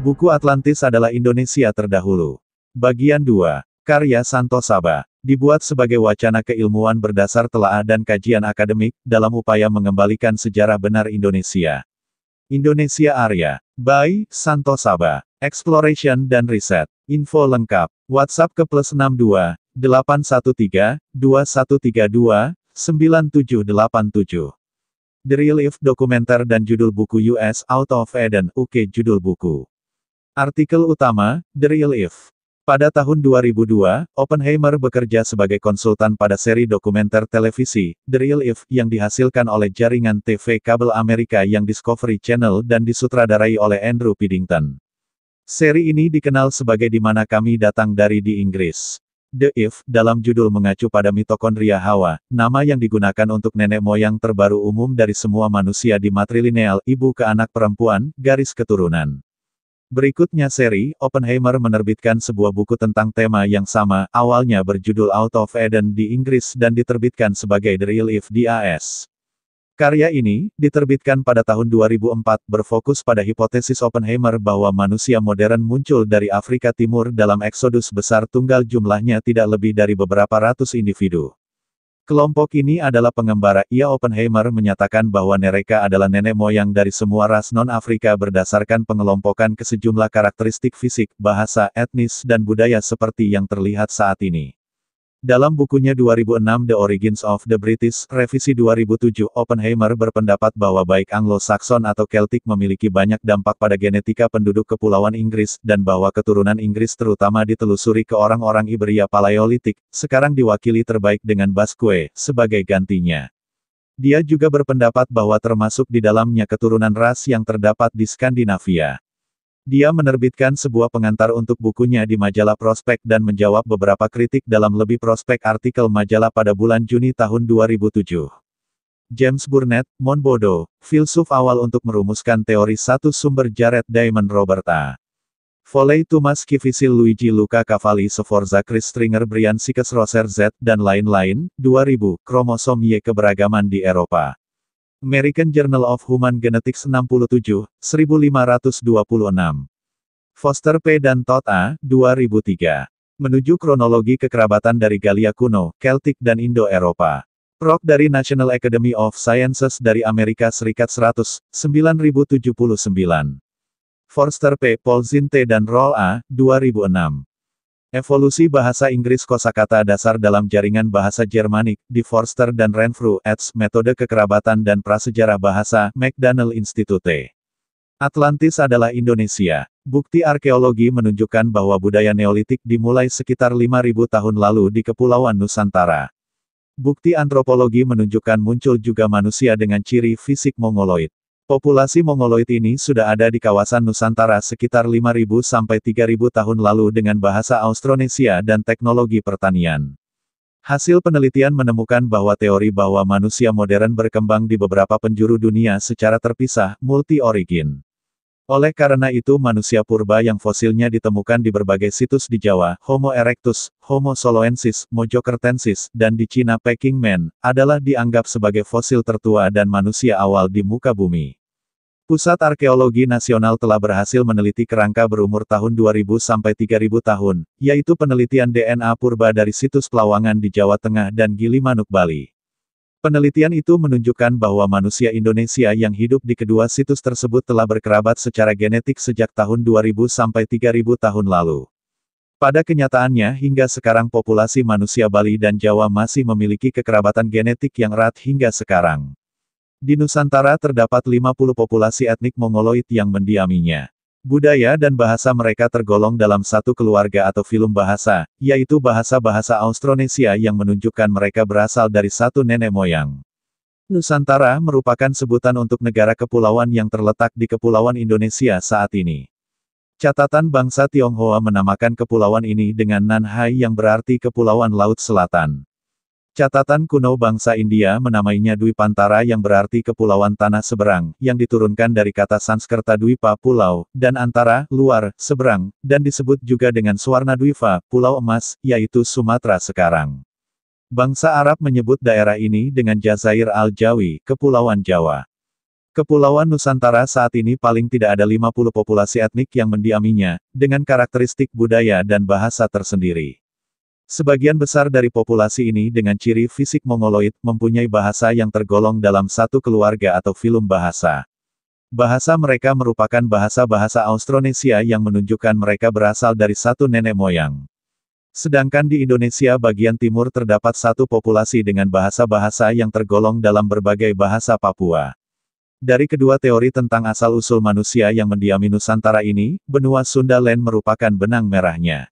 Buku Atlantis adalah Indonesia terdahulu. Bagian 2. Karya Santo Saba. Dibuat sebagai wacana keilmuan berdasar telaah dan kajian akademik, dalam upaya mengembalikan sejarah benar Indonesia. Indonesia Arya. By Santo Saba. Exploration dan Riset. Info lengkap. WhatsApp ke +62 813 2132 9787. The Real If Dokumenter dan judul buku US Out of Eden, UK. Judul buku. Artikel utama, The Real If. Pada tahun 2002, Oppenheimer bekerja sebagai konsultan pada seri dokumenter televisi, The Real If, yang dihasilkan oleh jaringan TV kabel Amerika yang Discovery Channel dan disutradarai oleh Andrew Piddington. Seri ini dikenal sebagai Di Mana Kami Datang Dari di Inggris. The If, dalam judul mengacu pada mitokondria Hawa, nama yang digunakan untuk nenek moyang terbaru umum dari semua manusia di matrilineal, ibu ke anak perempuan, garis keturunan. Berikutnya seri, Oppenheimer menerbitkan sebuah buku tentang tema yang sama, awalnya berjudul Out of Eden di Inggris dan diterbitkan sebagai The Real If di AS. Karya ini, diterbitkan pada tahun 2004, berfokus pada hipotesis Oppenheimer bahwa manusia modern muncul dari Afrika Timur dalam eksodus besar tunggal jumlahnya tidak lebih dari beberapa ratus individu. Kelompok ini adalah pengembara. Oppenheimer menyatakan bahwa mereka adalah nenek moyang dari semua ras non-Afrika berdasarkan pengelompokan ke sejumlah karakteristik fisik, bahasa, etnis, dan budaya seperti yang terlihat saat ini. Dalam bukunya 2006 The Origins of the British, revisi 2007, Oppenheimer berpendapat bahwa baik Anglo-Saxon atau Celtic memiliki banyak dampak pada genetika penduduk Kepulauan Inggris, dan bahwa keturunan Inggris terutama ditelusuri ke orang-orang Iberia Paleolitik, sekarang diwakili terbaik dengan Basque, sebagai gantinya. Dia juga berpendapat bahwa termasuk di dalamnya keturunan ras yang terdapat di Skandinavia. Dia menerbitkan sebuah pengantar untuk bukunya di majalah Prospek dan menjawab beberapa kritik dalam lebih prospek artikel majalah pada bulan Juni tahun 2007. James Burnett, Monboddo, filsuf awal untuk merumuskan teori satu sumber Jared Diamond Robert A. Foley Thomas Kivisil Luigi Luca Cavalli Sforza Chris Stringer Brian Sykes Roser Z, dan lain-lain, 2000, kromosom Y keberagaman di Eropa. American Journal of Human Genetics 67, 1526. Foster P. dan Todd A., 2003. Menuju kronologi kekerabatan dari Galia kuno, Celtic dan Indo-Eropa. Prok dari National Academy of Sciences dari Amerika Serikat 100, 9079. Forster P. Paulzin T. dan Roll A., 2006. Evolusi Bahasa Inggris Kosakata Dasar dalam Jaringan Bahasa Jermanik, di Forster dan Renfrew, eds. Metode Kekerabatan dan Prasejarah Bahasa, McDonnell Institute. Atlantis adalah Indonesia. Bukti arkeologi menunjukkan bahwa budaya Neolitik dimulai sekitar 5.000 tahun lalu di Kepulauan Nusantara. Bukti antropologi menunjukkan muncul juga manusia dengan ciri fisik Mongoloid. Populasi Mongoloid ini sudah ada di kawasan Nusantara sekitar 5.000 sampai 3.000 tahun lalu dengan bahasa Austronesia dan teknologi pertanian. Hasil penelitian menemukan bahwa teori bahwa manusia modern berkembang di beberapa penjuru dunia secara terpisah, multi-origin. Oleh karena itu manusia purba yang fosilnya ditemukan di berbagai situs di Jawa, Homo erectus, Homo soloensis, Mojokertensis, dan di Cina Peking Man, adalah dianggap sebagai fosil tertua dan manusia awal di muka bumi. Pusat Arkeologi Nasional telah berhasil meneliti kerangka berumur tahun 2000 sampai 3000 tahun, yaitu penelitian DNA purba dari situs Pelawangan di Jawa Tengah dan Gilimanuk, Bali. Penelitian itu menunjukkan bahwa manusia Indonesia yang hidup di kedua situs tersebut telah berkerabat secara genetik sejak tahun 2000 sampai 3000 tahun lalu. Pada kenyataannya hingga sekarang populasi manusia Bali dan Jawa masih memiliki kekerabatan genetik yang erat hingga sekarang. Di Nusantara terdapat 50 populasi etnik Mongoloid yang mendiaminya. Budaya dan bahasa mereka tergolong dalam satu keluarga atau filum bahasa, yaitu bahasa-bahasa Austronesia yang menunjukkan mereka berasal dari satu nenek moyang. Nusantara merupakan sebutan untuk negara kepulauan yang terletak di Kepulauan Indonesia saat ini. Catatan bangsa Tionghoa menamakan kepulauan ini dengan Nanhai yang berarti Kepulauan Laut Selatan. Catatan kuno bangsa India menamainya Dwipantara yang berarti Kepulauan Tanah Seberang, yang diturunkan dari kata Sanskerta Dwipa pulau, dan antara, luar, seberang, dan disebut juga dengan Swarna Dwipa, pulau emas, yaitu Sumatera sekarang. Bangsa Arab menyebut daerah ini dengan Jazair al-Jawi, Kepulauan Jawa. Kepulauan Nusantara saat ini paling tidak ada 50 populasi etnik yang mendiaminya, dengan karakteristik budaya dan bahasa tersendiri. Sebagian besar dari populasi ini dengan ciri fisik mongoloid mempunyai bahasa yang tergolong dalam satu keluarga atau filum bahasa. Bahasa mereka merupakan bahasa-bahasa Austronesia yang menunjukkan mereka berasal dari satu nenek moyang. Sedangkan di Indonesia bagian timur terdapat satu populasi dengan bahasa-bahasa yang tergolong dalam berbagai bahasa Papua. Dari kedua teori tentang asal-usul manusia yang mendiami Nusantara ini, benua Sunda Land merupakan benang merahnya.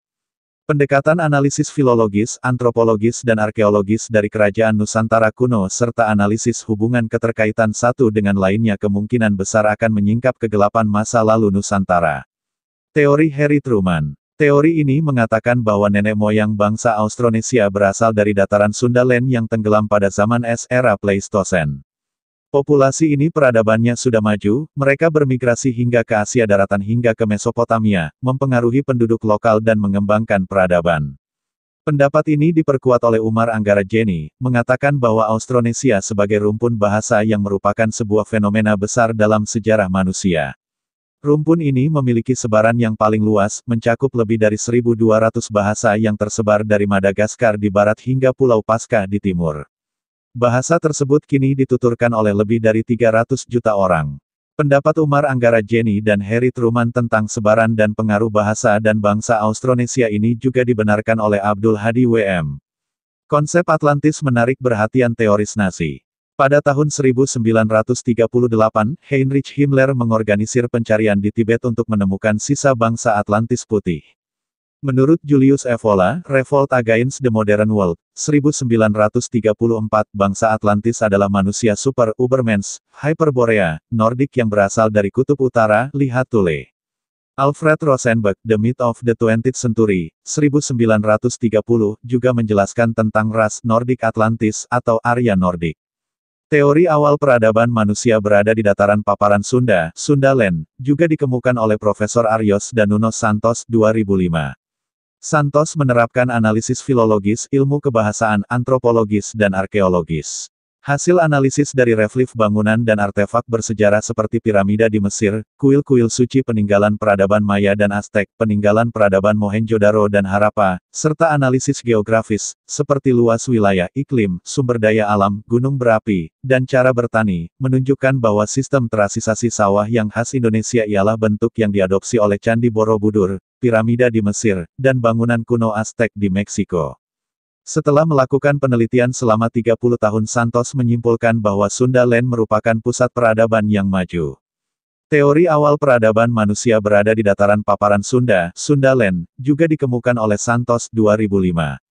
Pendekatan analisis filologis, antropologis dan arkeologis dari kerajaan Nusantara kuno serta analisis hubungan keterkaitan satu dengan lainnya kemungkinan besar akan menyingkap kegelapan masa lalu Nusantara. Teori Harry Truman. Teori ini mengatakan bahwa nenek moyang bangsa Austronesia berasal dari dataran Sunda Land yang tenggelam pada zaman es era Pleistosen. Populasi ini peradabannya sudah maju, mereka bermigrasi hingga ke Asia Daratan hingga ke Mesopotamia, mempengaruhi penduduk lokal dan mengembangkan peradaban. Pendapat ini diperkuat oleh Umar Anggara Jenny, mengatakan bahwa Austronesia sebagai rumpun bahasa yang merupakan sebuah fenomena besar dalam sejarah manusia. Rumpun ini memiliki sebaran yang paling luas, mencakup lebih dari 1.200 bahasa yang tersebar dari Madagaskar di barat hingga Pulau Paskah di timur. Bahasa tersebut kini dituturkan oleh lebih dari 300 juta orang. Pendapat Umar Anggara Jenny dan Harry Truman tentang sebaran dan pengaruh bahasa dan bangsa Austronesia ini juga dibenarkan oleh Abdul Hadi W.M. Konsep Atlantis menarik perhatian teoris Nazi. Pada tahun 1938, Heinrich Himmler mengorganisir pencarian di Tibet untuk menemukan sisa bangsa Atlantis putih. Menurut Julius Evola, Revolt Against the Modern World, 1934, bangsa Atlantis adalah manusia super Ubermensch, Hyperborea, Nordik yang berasal dari Kutub Utara, lihat Thule. Alfred Rosenberg, The Myth of the 20th Century, 1930, juga menjelaskan tentang ras Nordik Atlantis atau Arya Nordik. Teori awal peradaban manusia berada di dataran paparan Sunda, Sunda Land, juga dikemukakan oleh Profesor Aryos Danuno Santos 2005. Santos menerapkan analisis filologis, ilmu kebahasaan, antropologis dan arkeologis. Hasil analisis dari relief bangunan dan artefak bersejarah seperti piramida di Mesir, kuil-kuil suci peninggalan peradaban Maya dan Aztec, peninggalan peradaban Mohenjo-daro dan Harappa, serta analisis geografis, seperti luas wilayah, iklim, sumber daya alam, gunung berapi, dan cara bertani, menunjukkan bahwa sistem terasisasi sawah yang khas Indonesia ialah bentuk yang diadopsi oleh Candi Borobudur, piramida di Mesir, dan bangunan kuno Aztec di Meksiko. Setelah melakukan penelitian selama 30 tahun Santos menyimpulkan bahwa Sunda Land merupakan pusat peradaban yang maju. Teori awal peradaban manusia berada di dataran paparan Sunda, Sunda Land, juga dikemukakan oleh Santos 2005.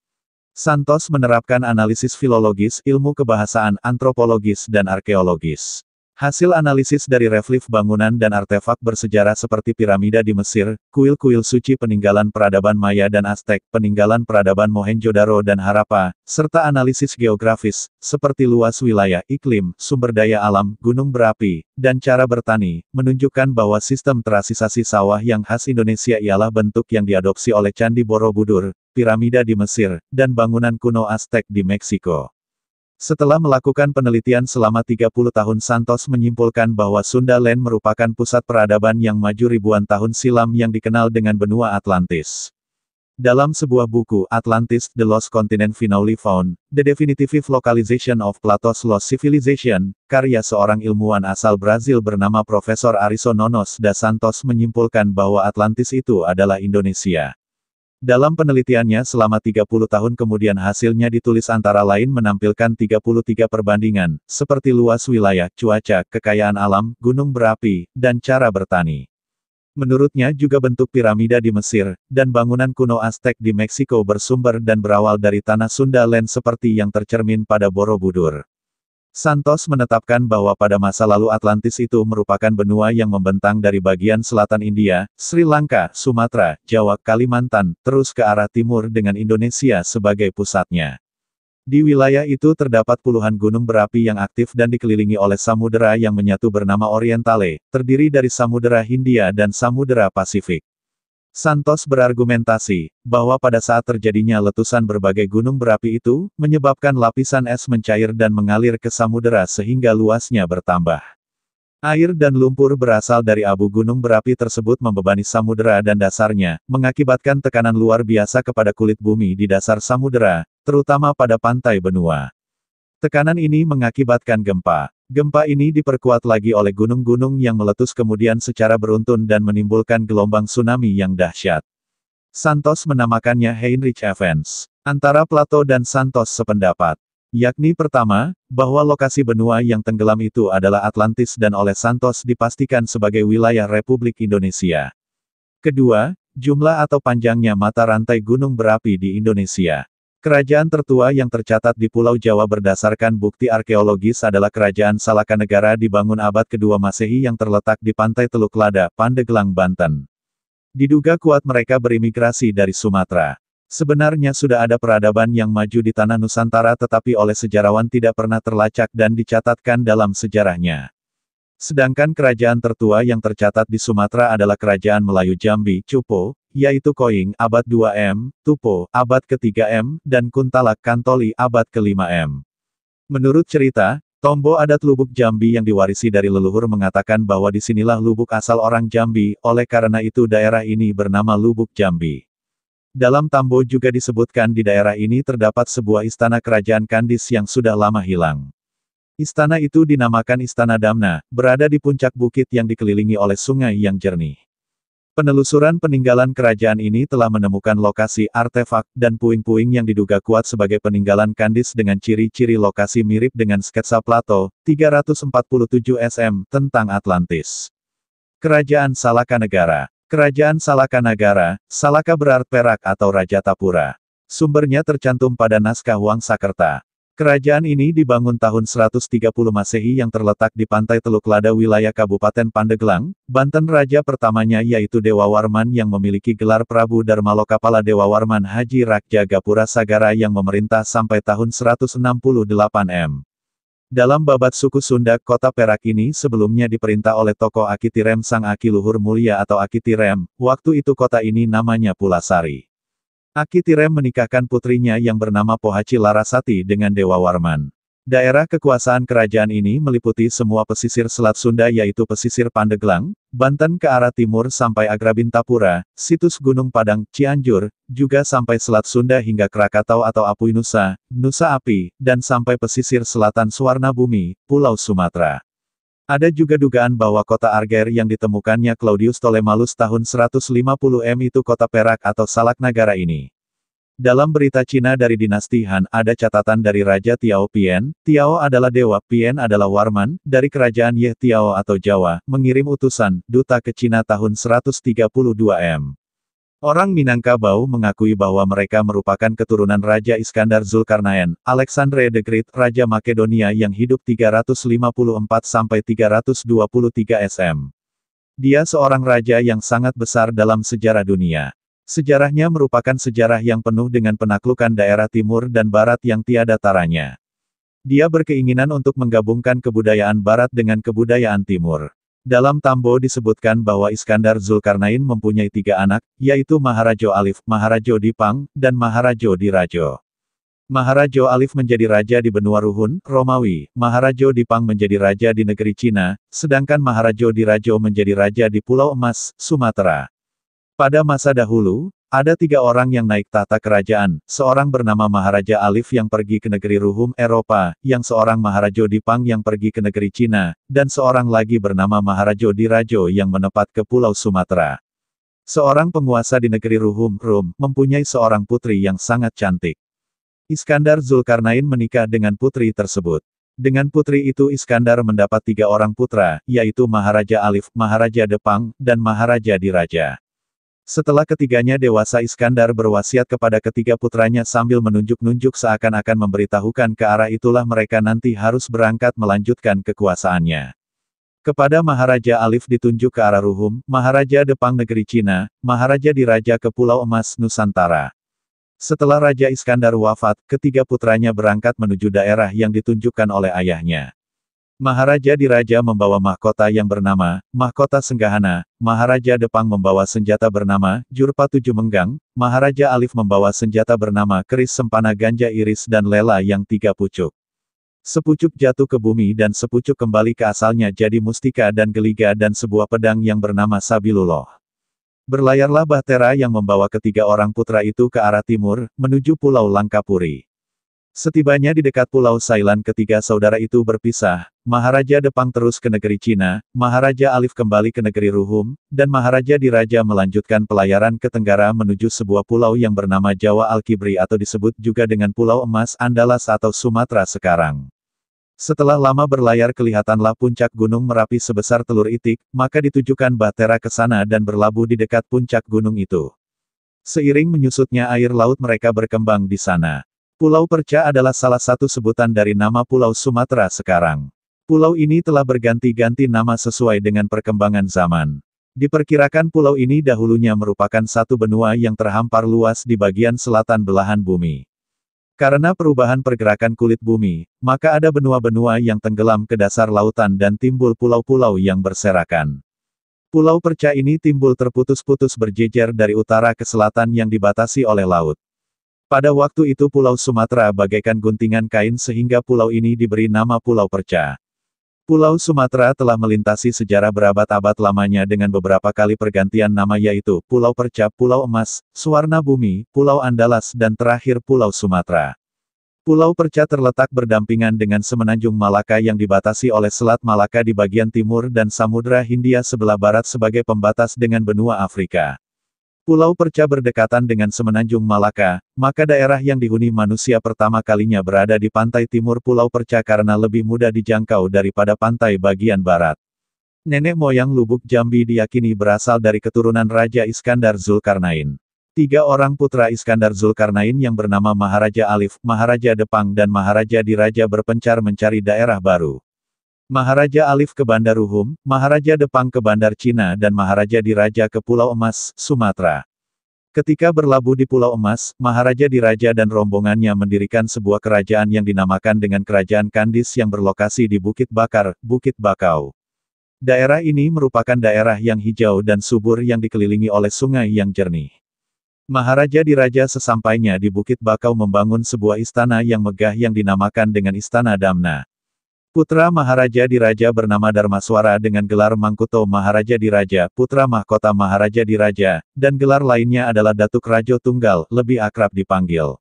Santos menerapkan analisis filologis, ilmu kebahasaan, antropologis dan arkeologis. Hasil analisis dari relief bangunan dan artefak bersejarah seperti piramida di Mesir, kuil-kuil suci peninggalan peradaban Maya dan Aztec, peninggalan peradaban Mohenjo-daro dan Harappa, serta analisis geografis, seperti luas wilayah, iklim, sumber daya alam, gunung berapi, dan cara bertani, menunjukkan bahwa sistem terasisasi sawah yang khas Indonesia ialah bentuk yang diadopsi oleh Candi Borobudur, piramida di Mesir, dan bangunan kuno Aztec di Meksiko. Setelah melakukan penelitian selama 30 tahun Santos menyimpulkan bahwa Sunda Land merupakan pusat peradaban yang maju ribuan tahun silam yang dikenal dengan benua Atlantis. Dalam sebuah buku, Atlantis, The Lost Continent Finally Found, The Definitive Localization of Plato's Lost Civilization, karya seorang ilmuwan asal Brazil bernama Profesor Arisononos da Santos menyimpulkan bahwa Atlantis itu adalah Indonesia. Dalam penelitiannya selama 30 tahun kemudian hasilnya ditulis antara lain menampilkan 33 perbandingan, seperti luas wilayah, cuaca, kekayaan alam, gunung berapi, dan cara bertani. Menurutnya juga bentuk piramida di Mesir, dan bangunan kuno Aztec di Meksiko bersumber dan berawal dari tanah Sunda Land seperti yang tercermin pada Borobudur. Santos menetapkan bahwa pada masa lalu Atlantis itu merupakan benua yang membentang dari bagian selatan India, Sri Lanka, Sumatera, Jawa, Kalimantan, terus ke arah timur dengan Indonesia sebagai pusatnya. Di wilayah itu terdapat puluhan gunung berapi yang aktif dan dikelilingi oleh samudera yang menyatu bernama Orientale, terdiri dari Samudera Hindia dan Samudera Pasifik. Santos berargumentasi, bahwa pada saat terjadinya letusan berbagai gunung berapi itu, menyebabkan lapisan es mencair dan mengalir ke samudera sehingga luasnya bertambah. Air dan lumpur berasal dari abu gunung berapi tersebut membebani samudera dan dasarnya, mengakibatkan tekanan luar biasa kepada kulit bumi di dasar samudera, terutama pada pantai benua. Tekanan ini mengakibatkan gempa. Gempa ini diperkuat lagi oleh gunung-gunung yang meletus kemudian secara beruntun dan menimbulkan gelombang tsunami yang dahsyat. Santos menamakannya Heinrich Events. Antara Plato dan Santos sependapat. Yakni pertama, bahwa lokasi benua yang tenggelam itu adalah Atlantis dan oleh Santos dipastikan sebagai wilayah Republik Indonesia. Kedua, jumlah atau panjangnya mata rantai gunung berapi di Indonesia. Kerajaan tertua yang tercatat di Pulau Jawa berdasarkan bukti arkeologis adalah Kerajaan Salakanegara dibangun abad kedua Masehi yang terletak di pantai Teluk Lada, Pandeglang, Banten. Diduga kuat mereka berimigrasi dari Sumatera. Sebenarnya sudah ada peradaban yang maju di tanah Nusantara tetapi oleh sejarawan tidak pernah terlacak dan dicatatkan dalam sejarahnya. Sedangkan kerajaan tertua yang tercatat di Sumatera adalah Kerajaan Melayu Jambi, Cupo, yaitu Koing, abad 2 M, Tupo, abad ke-3 M, dan Kuntalak Kantoli, abad ke-5 M. Menurut cerita, Tombo adat Lubuk Jambi yang diwarisi dari leluhur mengatakan bahwa disinilah lubuk asal orang Jambi, oleh karena itu daerah ini bernama Lubuk Jambi. Dalam Tambo juga disebutkan di daerah ini terdapat sebuah istana kerajaan Kandis yang sudah lama hilang. Istana itu dinamakan Istana Damna, berada di puncak bukit yang dikelilingi oleh sungai yang jernih. Penelusuran peninggalan kerajaan ini telah menemukan lokasi artefak dan puing-puing yang diduga kuat sebagai peninggalan Kandis dengan ciri-ciri lokasi mirip dengan sketsa Plato, 347 SM, tentang Atlantis. Kerajaan Salakanegara. Kerajaan Salakanagara, Salaka berarti perak atau Raja Tapura. Sumbernya tercantum pada naskah Wangsakerta. Kerajaan ini dibangun tahun 130 Masehi yang terletak di pantai Teluk Lada wilayah Kabupaten Pandeglang, Banten. Raja pertamanya yaitu Dewa Warman yang memiliki gelar Prabu Darmalokapala. Dewa Warman Haji Rakja Gapura Sagara yang memerintah sampai tahun 168 M. Dalam babat suku Sunda, kota Perak ini sebelumnya diperintah oleh tokoh Akitirem Sang Aki Luhur Mulia atau Akitirem, waktu itu kota ini namanya Pulasari. Akitirem menikahkan putrinya yang bernama Pohaci Larasati dengan Dewa Warman. Daerah kekuasaan kerajaan ini meliputi semua pesisir Selat Sunda yaitu pesisir Pandeglang, Banten ke arah timur sampai Agrabin Tapura, situs Gunung Padang, Cianjur, juga sampai Selat Sunda hingga Krakatau atau Apui Nusa, Nusa Api, dan sampai pesisir selatan Suwarna Bumi, Pulau Sumatera. Ada juga dugaan bahwa kota Arger yang ditemukannya Claudius Ptolemaios tahun 150 M itu kota Perak atau Salaknagara ini. Dalam berita Cina dari dinasti Han, ada catatan dari Raja Tiao Pien. Tiao adalah dewa, Pien adalah Warman, dari kerajaan Ye Tiao atau Jawa, mengirim utusan, duta ke Cina tahun 132 M. Orang Minangkabau mengakui bahwa mereka merupakan keturunan Raja Iskandar Zulkarnain, Alexandre the Great, Raja Makedonia yang hidup 354–323 SM. Dia seorang raja yang sangat besar dalam sejarah dunia. Sejarahnya merupakan sejarah yang penuh dengan penaklukan daerah timur dan barat yang tiada taranya. Dia berkeinginan untuk menggabungkan kebudayaan barat dengan kebudayaan timur. Dalam Tambo disebutkan bahwa Iskandar Zulkarnain mempunyai 3 anak, yaitu Maharajo Alif, Maharajo Dipang, dan Maharajo Dirajo. Maharajo Alif menjadi raja di benua Ruhun, Romawi, Maharajo Dipang menjadi raja di negeri Cina, sedangkan Maharajo Dirajo menjadi raja di Pulau Emas, Sumatera. Pada masa dahulu, ada 3 orang yang naik tahta kerajaan, seorang bernama Maharaja Alif yang pergi ke negeri Ruhum, Eropa, yang seorang Maharajo Dipang yang pergi ke negeri Cina, dan seorang lagi bernama Maharajo Dirajo yang menepat ke Pulau Sumatera. Seorang penguasa di negeri Ruhum, Rum, mempunyai seorang putri yang sangat cantik. Iskandar Zulkarnain menikah dengan putri tersebut. Dengan putri itu Iskandar mendapat 3 orang putra, yaitu Maharaja Alif, Maharaja Depang, dan Maharaja Diraja. Setelah ketiganya dewasa Iskandar berwasiat kepada ketiga putranya sambil menunjuk-nunjuk seakan-akan memberitahukan ke arah itulah mereka nanti harus berangkat melanjutkan kekuasaannya. Kepada Maharaja Alif ditunjuk ke arah Ruhum, Maharaja Depang negeri Cina, Maharaja Diraja ke Pulau Emas, Nusantara. Setelah Raja Iskandar wafat, ketiga putranya berangkat menuju daerah yang ditunjukkan oleh ayahnya. Maharaja Diraja membawa mahkota yang bernama Mahkota Senggahana, Maharaja Depang membawa senjata bernama Jurpa 7 Menggang, Maharaja Alif membawa senjata bernama Keris Sempana Ganja Iris dan Lela yang 3 pucuk. Sepucuk jatuh ke bumi dan sepucuk kembali ke asalnya jadi mustika dan geliga dan sebuah pedang yang bernama Sabilullah. Berlayarlah Bahtera yang membawa ketiga orang putra itu ke arah timur, menuju Pulau Langkapuri. Setibanya di dekat Pulau Sailan ketiga saudara itu berpisah, Maharaja Depang terus ke negeri Cina, Maharaja Alif kembali ke negeri Ruhum, dan Maharaja Diraja melanjutkan pelayaran ke tenggara menuju sebuah pulau yang bernama Jawa Al-Kibri atau disebut juga dengan Pulau Emas Andalas atau Sumatera sekarang. Setelah lama berlayar kelihatanlah puncak Gunung Merapi sebesar telur itik, maka ditujukan Bahtera ke sana dan berlabuh di dekat puncak gunung itu. Seiring menyusutnya air laut mereka berkembang di sana. Pulau Perca adalah salah satu sebutan dari nama Pulau Sumatera sekarang. Pulau ini telah berganti-ganti nama sesuai dengan perkembangan zaman. Diperkirakan pulau ini dahulunya merupakan satu benua yang terhampar luas di bagian selatan belahan bumi. Karena perubahan pergerakan kulit bumi, maka ada benua-benua yang tenggelam ke dasar lautan dan timbul pulau-pulau yang berserakan. Pulau Perca ini timbul terputus-putus berjejer dari utara ke selatan yang dibatasi oleh laut. Pada waktu itu Pulau Sumatera bagaikan guntingan kain sehingga pulau ini diberi nama Pulau Perca. Pulau Sumatera telah melintasi sejarah berabad-abad lamanya dengan beberapa kali pergantian nama yaitu Pulau Perca, Pulau Emas, Suwarna Bumi, Pulau Andalas dan terakhir Pulau Sumatera. Pulau Perca terletak berdampingan dengan Semenanjung Malaka yang dibatasi oleh Selat Malaka di bagian timur dan Samudra Hindia sebelah barat sebagai pembatas dengan benua Afrika. Pulau Perca berdekatan dengan Semenanjung Malaka, maka daerah yang dihuni manusia pertama kalinya berada di pantai timur Pulau Perca karena lebih mudah dijangkau daripada pantai bagian barat. Nenek moyang Lubuk Jambi diyakini berasal dari keturunan Raja Iskandar Zulkarnain. Tiga orang putra Iskandar Zulkarnain yang bernama Maharaja Alif, Maharaja Depang dan Maharaja Diraja berpencar mencari daerah baru. Maharaja Alif ke Bandar Ruhum, Maharaja Depang ke Bandar Cina dan Maharaja Diraja ke Pulau Emas, Sumatera. Ketika berlabuh di Pulau Emas, Maharaja Diraja dan rombongannya mendirikan sebuah kerajaan yang dinamakan dengan Kerajaan Kandis yang berlokasi di Bukit Bakar, Bukit Bakau. Daerah ini merupakan daerah yang hijau dan subur yang dikelilingi oleh sungai yang jernih. Maharaja Diraja sesampainya di Bukit Bakau membangun sebuah istana yang megah yang dinamakan dengan Istana Damna. Putra Maharaja Diraja bernama Darmaswara dengan gelar Mangkuto Maharaja Diraja, putra mahkota Maharaja Diraja, dan gelar lainnya adalah Datuk Rajo Tunggal, lebih akrab dipanggil.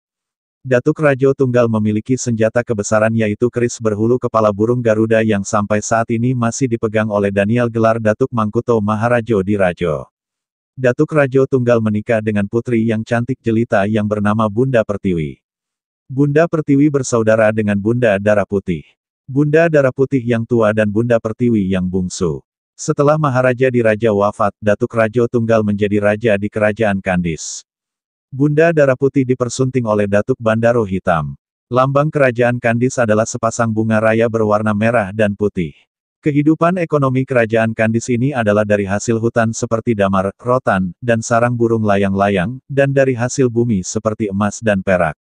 Datuk Rajo Tunggal memiliki senjata kebesaran yaitu keris berhulu kepala burung Garuda yang sampai saat ini masih dipegang oleh Daniel gelar Datuk Mangkuto Maharajo Dirajo. Datuk Rajo Tunggal menikah dengan putri yang cantik jelita yang bernama Bunda Pertiwi. Bunda Pertiwi bersaudara dengan Bunda Darah Putih. Bunda Darah Putih yang tua dan Bunda Pertiwi yang bungsu. Setelah Maharaja Diraja wafat, Datuk Rajo Tunggal menjadi raja di Kerajaan Kandis. Bunda Darah Putih dipersunting oleh Datuk Bandaro Hitam. Lambang Kerajaan Kandis adalah sepasang bunga raya berwarna merah dan putih. Kehidupan ekonomi Kerajaan Kandis ini adalah dari hasil hutan seperti damar, rotan, dan sarang burung layang-layang, dan dari hasil bumi seperti emas dan perak.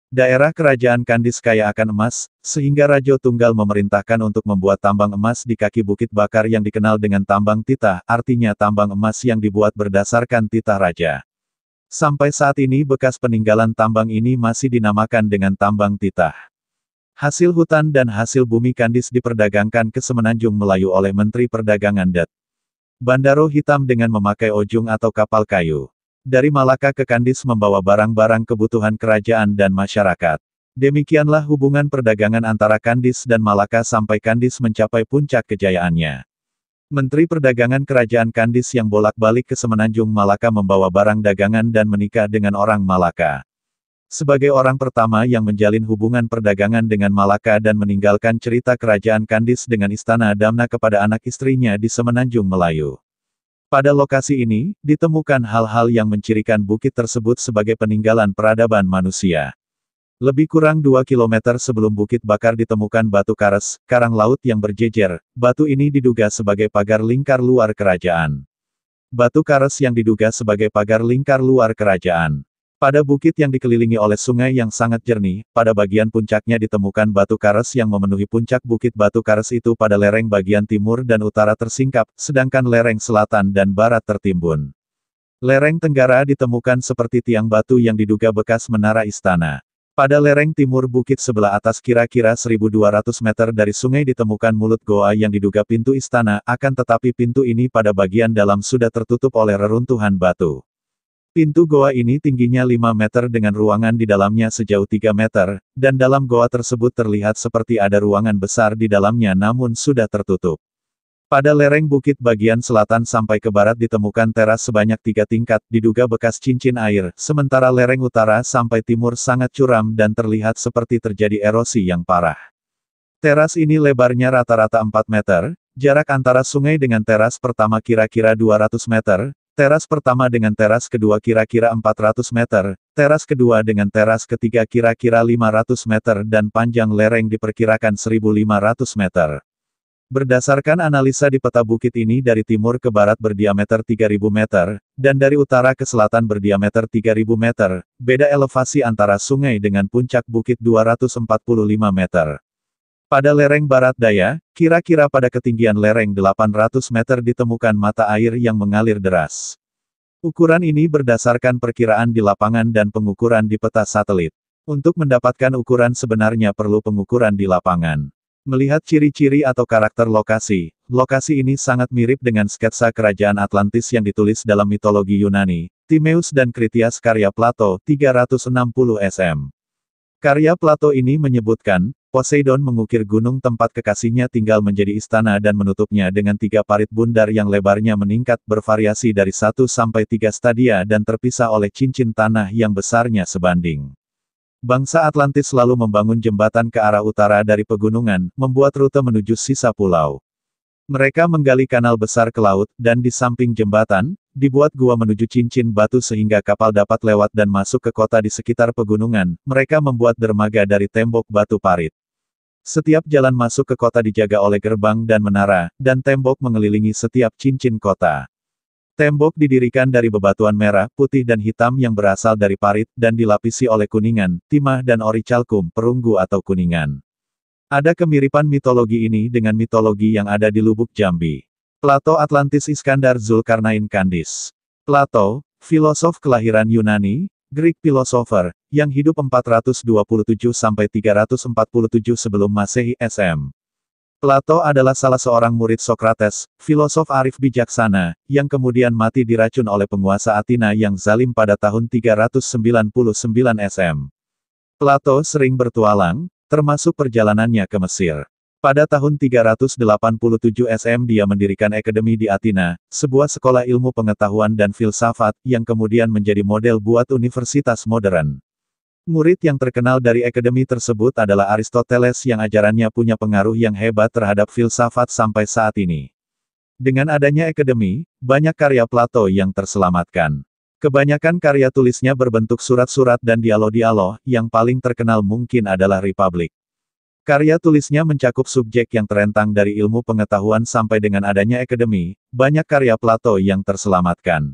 Daerah Kerajaan Kandis kaya akan emas, sehingga Rajo Tunggal memerintahkan untuk membuat tambang emas di kaki Bukit Bakar yang dikenal dengan tambang titah, artinya tambang emas yang dibuat berdasarkan titah raja. Sampai saat ini bekas peninggalan tambang ini masih dinamakan dengan tambang titah. Hasil hutan dan hasil bumi Kandis diperdagangkan ke Semenanjung Melayu oleh Menteri Perdagangan Dat. Bandaro Hitam dengan memakai ojung atau kapal kayu. Dari Malaka ke Kandis membawa barang-barang kebutuhan kerajaan dan masyarakat. Demikianlah hubungan perdagangan antara Kandis dan Malaka sampai Kandis mencapai puncak kejayaannya. Menteri Perdagangan Kerajaan Kandis yang bolak-balik ke Semenanjung Malaka membawa barang dagangan dan menikah dengan orang Malaka. Sebagai orang pertama yang menjalin hubungan perdagangan dengan Malaka dan meninggalkan cerita Kerajaan Kandis dengan Istana Damna kepada anak istrinya di Semenanjung Melayu. Pada lokasi ini, ditemukan hal-hal yang mencirikan bukit tersebut sebagai peninggalan peradaban manusia. Lebih kurang 2 km sebelum Bukit Bakar ditemukan batu kares, karang laut yang berjejer. Batu ini diduga sebagai pagar lingkar luar kerajaan. Batu kares yang diduga sebagai pagar lingkar luar kerajaan. Pada bukit yang dikelilingi oleh sungai yang sangat jernih, pada bagian puncaknya ditemukan batu kares yang memenuhi puncak bukit batu kares itu pada lereng bagian timur dan utara tersingkap, sedangkan lereng selatan dan barat tertimbun. Lereng tenggara ditemukan seperti tiang batu yang diduga bekas menara istana. Pada lereng timur bukit sebelah atas kira-kira 1.200 meter dari sungai ditemukan mulut goa yang diduga pintu istana, akan tetapi pintu ini pada bagian dalam sudah tertutup oleh reruntuhan batu. Pintu goa ini tingginya 5 meter dengan ruangan di dalamnya sejauh 3 meter, dan dalam goa tersebut terlihat seperti ada ruangan besar di dalamnya namun sudah tertutup. Pada lereng bukit bagian selatan sampai ke barat ditemukan teras sebanyak 3 tingkat, diduga bekas cincin air, sementara lereng utara sampai timur sangat curam dan terlihat seperti terjadi erosi yang parah. Teras ini lebarnya rata-rata 4 meter, jarak antara sungai dengan teras pertama kira-kira 200 meter, teras pertama dengan teras kedua kira-kira 400 meter, teras kedua dengan teras ketiga kira-kira 500 meter dan panjang lereng diperkirakan 1.500 meter. Berdasarkan analisa di peta bukit ini dari timur ke barat berdiameter 3.000 meter, dan dari utara ke selatan berdiameter 3.000 meter, beda elevasi antara sungai dengan puncak bukit 245 meter. Pada lereng barat daya, kira-kira pada ketinggian lereng 800 meter ditemukan mata air yang mengalir deras. Ukuran ini berdasarkan perkiraan di lapangan dan pengukuran di peta satelit. Untuk mendapatkan ukuran sebenarnya perlu pengukuran di lapangan. Melihat ciri-ciri atau karakter lokasi, lokasi ini sangat mirip dengan sketsa kerajaan Atlantis yang ditulis dalam mitologi Yunani, Timaeus dan Critias karya Plato, 360 SM. Karya Plato ini menyebutkan, Poseidon mengukir gunung tempat kekasihnya tinggal menjadi istana dan menutupnya dengan 3 parit bundar yang lebarnya meningkat bervariasi dari 1 sampai 3 stadia dan terpisah oleh cincin tanah yang besarnya sebanding. Bangsa Atlantis selalu membangun jembatan ke arah utara dari pegunungan, membuat rute menuju sisa pulau. Mereka menggali kanal besar ke laut, dan di samping jembatan, dibuat gua menuju cincin batu sehingga kapal dapat lewat dan masuk ke kota di sekitar pegunungan. Mereka membuat dermaga dari tembok batu parit. Setiap jalan masuk ke kota dijaga oleh gerbang dan menara, dan tembok mengelilingi setiap cincin kota. Tembok didirikan dari bebatuan merah, putih dan hitam yang berasal dari parit, dan dilapisi oleh kuningan, timah dan orichalcum, perunggu atau kuningan. Ada kemiripan mitologi ini dengan mitologi yang ada di Lubuk Jambi. Plato Atlantis Iskandar Zulkarnain Kandis. Plato, filosof kelahiran Yunani, Greek philosopher, yang hidup 427–347 sebelum Masehi SM. Plato adalah salah seorang murid Sokrates, filosof arif bijaksana, yang kemudian mati diracun oleh penguasa Athena yang zalim pada tahun 399 SM. Plato sering bertualang, termasuk perjalanannya ke Mesir. Pada tahun 387 SM dia mendirikan akademi di Athena, sebuah sekolah ilmu pengetahuan dan filsafat, yang kemudian menjadi model buat universitas modern. Murid yang terkenal dari akademi tersebut adalah Aristoteles yang ajarannya punya pengaruh yang hebat terhadap filsafat sampai saat ini. Dengan adanya akademi, banyak karya Plato yang terselamatkan. Kebanyakan karya tulisnya berbentuk surat-surat dan dialog-dialog, yang paling terkenal mungkin adalah Republik. Karya tulisnya mencakup subjek yang terentang dari ilmu pengetahuan sampai dengan adanya akademi, banyak karya Plato yang terselamatkan.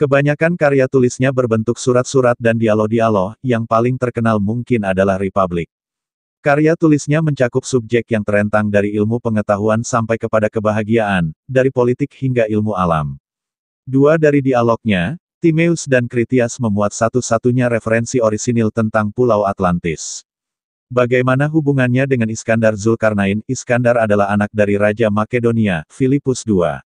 Kebanyakan karya tulisnya berbentuk surat-surat dan dialog-dialog, yang paling terkenal mungkin adalah Republik. Karya tulisnya mencakup subjek yang terentang dari ilmu pengetahuan sampai kepada kebahagiaan, dari politik hingga ilmu alam. 2 dari dialognya, Timaeus dan Critias memuat satu-satunya referensi orisinil tentang Pulau Atlantis. Bagaimana hubungannya dengan Iskandar Zulkarnain? Iskandar adalah anak dari Raja Makedonia, Filipus II.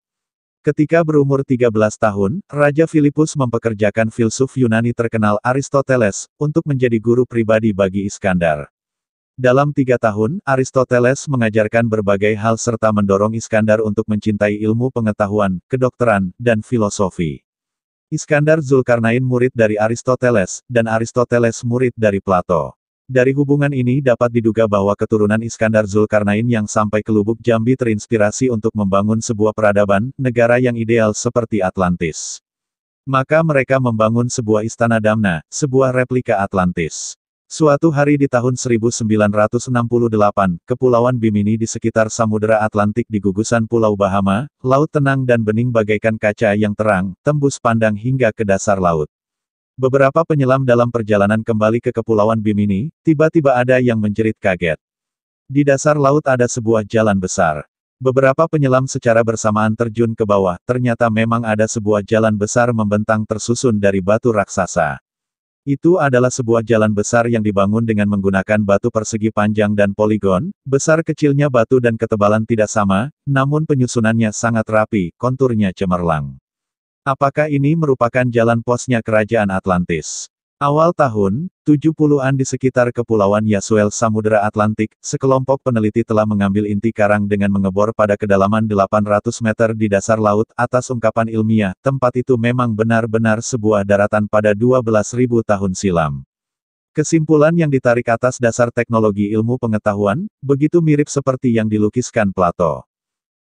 Ketika berumur 13 tahun, Raja Filipus mempekerjakan filsuf Yunani terkenal Aristoteles, untuk menjadi guru pribadi bagi Iskandar. Dalam 3 tahun, Aristoteles mengajarkan berbagai hal serta mendorong Iskandar untuk mencintai ilmu pengetahuan, kedokteran, dan filosofi. Iskandar Zulkarnain murid dari Aristoteles, dan Aristoteles murid dari Plato. Dari hubungan ini dapat diduga bahwa keturunan Iskandar Zulkarnain yang sampai ke Lubuk Jambi terinspirasi untuk membangun sebuah peradaban, negara yang ideal seperti Atlantis. Maka mereka membangun sebuah istana Damna, sebuah replika Atlantis. Suatu hari di tahun 1968, Kepulauan Bimini di sekitar Samudera Atlantik di gugusan Pulau Bahama, laut tenang dan bening bagaikan kaca yang terang, tembus pandang hingga ke dasar laut. Beberapa penyelam dalam perjalanan kembali ke Kepulauan Bimini, tiba-tiba ada yang menjerit kaget. Di dasar laut ada sebuah jalan besar. Beberapa penyelam secara bersamaan terjun ke bawah, ternyata memang ada sebuah jalan besar membentang tersusun dari batu raksasa. Itu adalah sebuah jalan besar yang dibangun dengan menggunakan batu persegi panjang dan poligon, besar kecilnya batu dan ketebalan tidak sama, namun penyusunannya sangat rapi, konturnya cemerlang. Apakah ini merupakan jalan posnya kerajaan Atlantis? Awal tahun 70-an di sekitar Kepulauan Yasuel Samudera Atlantik, sekelompok peneliti telah mengambil inti karang dengan mengebor pada kedalaman 800 meter di dasar laut. Atas ungkapan ilmiah, tempat itu memang benar-benar sebuah daratan pada 12.000 tahun silam. Kesimpulan yang ditarik atas dasar teknologi ilmu pengetahuan, begitu mirip seperti yang dilukiskan Plato.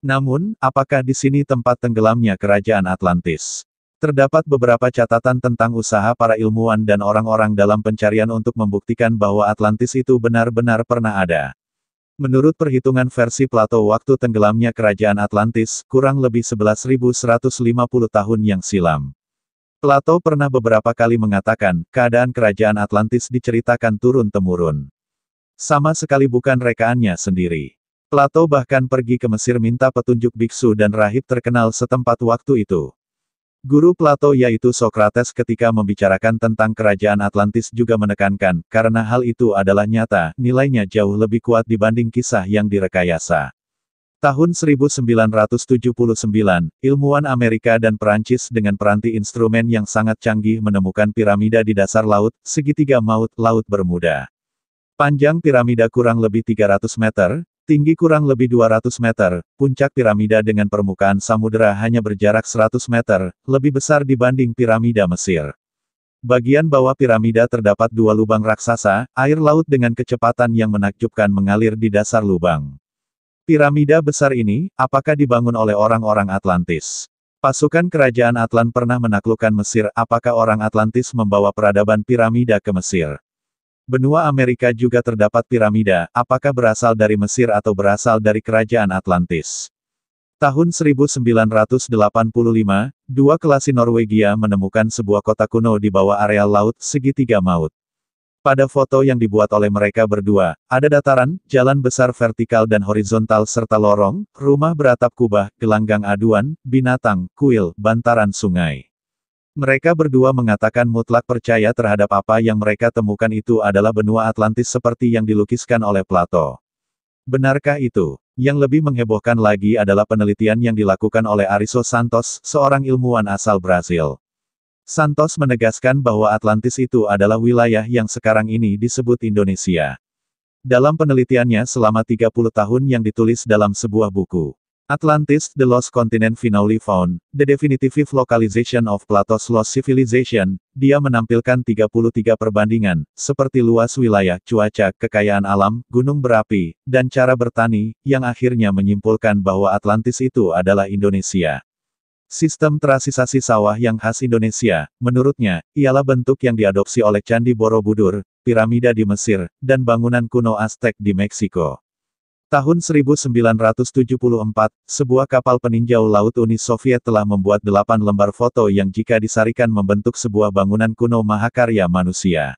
Namun, apakah di sini tempat tenggelamnya kerajaan Atlantis? Terdapat beberapa catatan tentang usaha para ilmuwan dan orang-orang dalam pencarian untuk membuktikan bahwa Atlantis itu benar-benar pernah ada. Menurut perhitungan versi Plato, waktu tenggelamnya kerajaan Atlantis, kurang lebih 11.150 tahun yang silam. Plato pernah beberapa kali mengatakan, keadaan kerajaan Atlantis diceritakan turun-temurun. Sama sekali bukan rekaannya sendiri. Plato bahkan pergi ke Mesir minta petunjuk biksu dan rahib terkenal setempat waktu itu. Guru Plato yaitu Sokrates ketika membicarakan tentang kerajaan Atlantis juga menekankan, karena hal itu adalah nyata, nilainya jauh lebih kuat dibanding kisah yang direkayasa. Tahun 1979, ilmuwan Amerika dan Perancis dengan peranti instrumen yang sangat canggih menemukan piramida di dasar laut, segitiga maut, Laut Bermuda. Panjang piramida kurang lebih 300 meter, tinggi kurang lebih 200 meter, puncak piramida dengan permukaan samudera hanya berjarak 100 meter, lebih besar dibanding piramida Mesir. Bagian bawah piramida terdapat dua lubang raksasa, air laut dengan kecepatan yang menakjubkan mengalir di dasar lubang. Piramida besar ini, apakah dibangun oleh orang-orang Atlantis? Pasukan kerajaan Atlan pernah menaklukkan Mesir, apakah orang Atlantis membawa peradaban piramida ke Mesir? Benua Amerika juga terdapat piramida, apakah berasal dari Mesir atau berasal dari kerajaan Atlantis? Tahun 1985, dua kelasi Norwegia menemukan sebuah kota kuno di bawah areal laut segitiga maut. Pada foto yang dibuat oleh mereka berdua, ada dataran, jalan besar vertikal dan horizontal serta lorong, rumah beratap kubah, gelanggang aduan, binatang, kuil, bantaran sungai. Mereka berdua mengatakan mutlak percaya terhadap apa yang mereka temukan itu adalah benua Atlantis seperti yang dilukiskan oleh Plato. Benarkah itu? Yang lebih menghebohkan lagi adalah penelitian yang dilakukan oleh Ariso Santos, seorang ilmuwan asal Brasil. Santos menegaskan bahwa Atlantis itu adalah wilayah yang sekarang ini disebut Indonesia. Dalam penelitiannya selama 30 tahun yang ditulis dalam sebuah buku, Atlantis, The Lost Continent Finally Found, The Definitive Localization of Plato's Lost Civilization, dia menampilkan 33 perbandingan, seperti luas wilayah, cuaca, kekayaan alam, gunung berapi, dan cara bertani, yang akhirnya menyimpulkan bahwa Atlantis itu adalah Indonesia. Sistem terasisasi sawah yang khas Indonesia, menurutnya, ialah bentuk yang diadopsi oleh Candi Borobudur, piramida di Mesir, dan bangunan kuno Aztec di Meksiko. Tahun 1974, sebuah kapal peninjau laut Uni Soviet telah membuat 8 lembar foto yang jika disarikan membentuk sebuah bangunan kuno mahakarya manusia.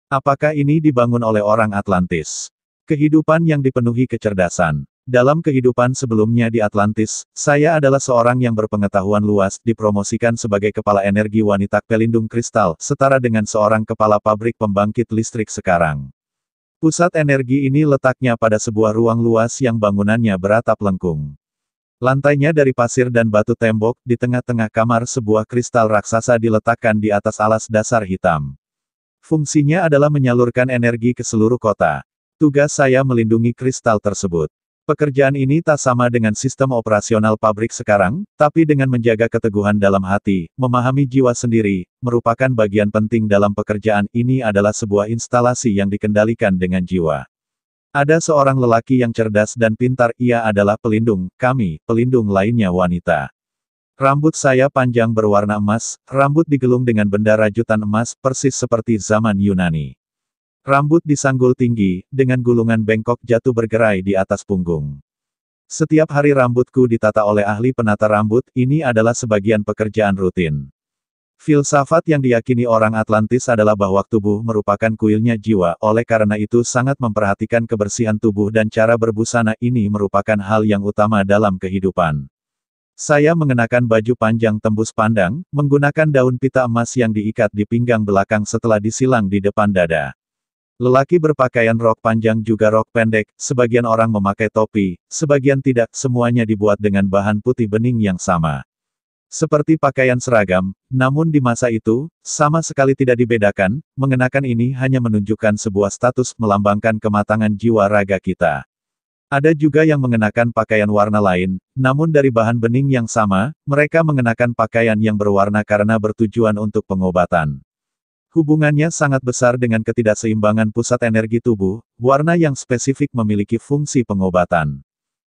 Apakah ini dibangun oleh orang Atlantis? Kehidupan yang dipenuhi kecerdasan. Dalam kehidupan sebelumnya di Atlantis, saya adalah seorang yang berpengetahuan luas, dipromosikan sebagai kepala energi wanita pelindung kristal, setara dengan seorang kepala pabrik pembangkit listrik sekarang. Pusat energi ini letaknya pada sebuah ruang luas yang bangunannya beratap lengkung. Lantainya dari pasir dan batu tembok, di tengah-tengah kamar sebuah kristal raksasa diletakkan di atas alas dasar hitam. Fungsinya adalah menyalurkan energi ke seluruh kota. Tugas saya melindungi kristal tersebut. Pekerjaan ini tak sama dengan sistem operasional pabrik sekarang, tapi dengan menjaga keteguhan dalam hati, memahami jiwa sendiri, merupakan bagian penting dalam pekerjaan ini adalah sebuah instalasi yang dikendalikan dengan jiwa. Ada seorang lelaki yang cerdas dan pintar, ia adalah pelindung, kami, pelindung lainnya wanita. Rambut saya panjang berwarna emas, rambut digelung dengan benda rajutan emas, persis seperti zaman Yunani. Rambut disanggul tinggi, dengan gulungan bengkok jatuh bergerai di atas punggung. Setiap hari rambutku ditata oleh ahli penata rambut, ini adalah sebagian pekerjaan rutin. Filsafat yang diyakini orang Atlantis adalah bahwa tubuh merupakan kuilnya jiwa, oleh karena itu sangat memperhatikan kebersihan tubuh dan cara berbusana ini merupakan hal yang utama dalam kehidupan. Saya mengenakan baju panjang tembus pandang, menggunakan daun pita emas yang diikat di pinggang belakang setelah disilang di depan dada. Lelaki berpakaian rok panjang juga rok pendek, sebagian orang memakai topi, sebagian tidak, semuanya dibuat dengan bahan putih bening yang sama. Seperti pakaian seragam, namun di masa itu, sama sekali tidak dibedakan, mengenakan ini hanya menunjukkan sebuah status melambangkan kematangan jiwa raga kita. Ada juga yang mengenakan pakaian warna lain, namun dari bahan bening yang sama, mereka mengenakan pakaian yang berwarna karena bertujuan untuk pengobatan. Hubungannya sangat besar dengan ketidakseimbangan pusat energi tubuh, warna yang spesifik memiliki fungsi pengobatan.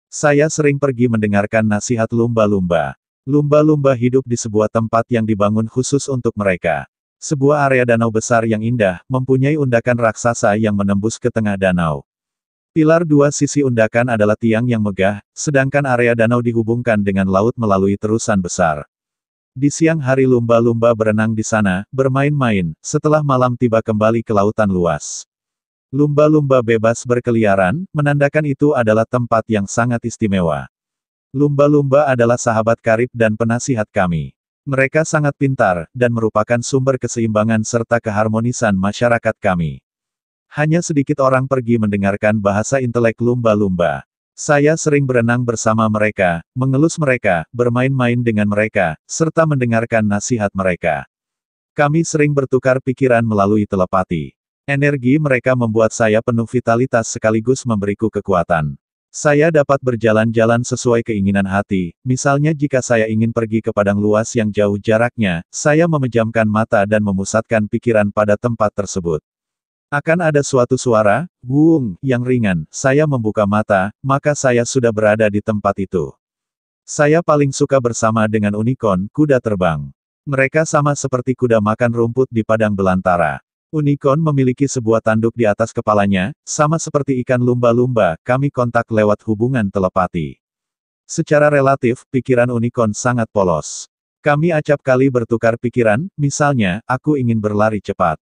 Saya sering pergi mendengarkan nasihat lumba-lumba. Lumba-lumba hidup di sebuah tempat yang dibangun khusus untuk mereka. Sebuah area danau besar yang indah, mempunyai undakan raksasa yang menembus ke tengah danau. Pilar dua sisi undakan adalah tiang yang megah, sedangkan area danau dihubungkan dengan laut melalui terusan besar. Di siang hari lumba-lumba berenang di sana, bermain-main, setelah malam tiba kembali ke lautan luas. Lumba-lumba bebas berkeliaran, menandakan itu adalah tempat yang sangat istimewa. Lumba-lumba adalah sahabat karib dan penasihat kami. Mereka sangat pintar, dan merupakan sumber keseimbangan serta keharmonisan masyarakat kami. Hanya sedikit orang pergi mendengarkan bahasa intelek lumba-lumba. Saya sering berenang bersama mereka, mengelus mereka, bermain-main dengan mereka, serta mendengarkan nasihat mereka. Kami sering bertukar pikiran melalui telepati. Energi mereka membuat saya penuh vitalitas sekaligus memberiku kekuatan. Saya dapat berjalan-jalan sesuai keinginan hati, misalnya jika saya ingin pergi ke padang luas yang jauh jaraknya, saya memejamkan mata dan memusatkan pikiran pada tempat tersebut. Akan ada suatu suara, "Wuung," yang ringan, saya membuka mata, maka saya sudah berada di tempat itu. Saya paling suka bersama dengan unicorn, kuda terbang. Mereka sama seperti kuda makan rumput di padang belantara. Unicorn memiliki sebuah tanduk di atas kepalanya, sama seperti ikan lumba-lumba, kami kontak lewat hubungan telepati. Secara relatif, pikiran unicorn sangat polos. Kami acap kali bertukar pikiran, misalnya, aku ingin berlari cepat.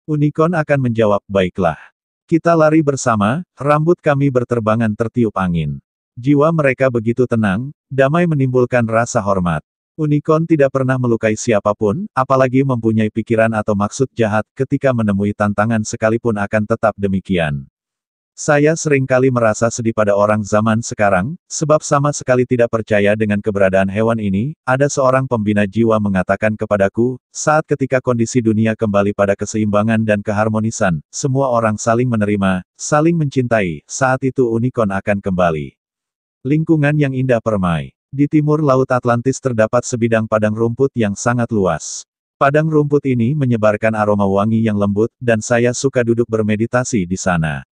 Unicorn akan menjawab, baiklah. Kita lari bersama, rambut kami berterbangan tertiup angin. Jiwa mereka begitu tenang, damai menimbulkan rasa hormat. Unicorn tidak pernah melukai siapapun, apalagi mempunyai pikiran atau maksud jahat, ketika menemui tantangan sekalipun akan tetap demikian. Saya seringkali merasa sedih pada orang zaman sekarang, sebab sama sekali tidak percaya dengan keberadaan hewan ini. Ada seorang pembina jiwa mengatakan kepadaku, saat ketika kondisi dunia kembali pada keseimbangan dan keharmonisan, semua orang saling menerima, saling mencintai, saat itu unicorn akan kembali. Lingkungan yang indah permai. Di timur Laut Atlantis terdapat sebidang padang rumput yang sangat luas. Padang rumput ini menyebarkan aroma wangi yang lembut, dan saya suka duduk bermeditasi di sana.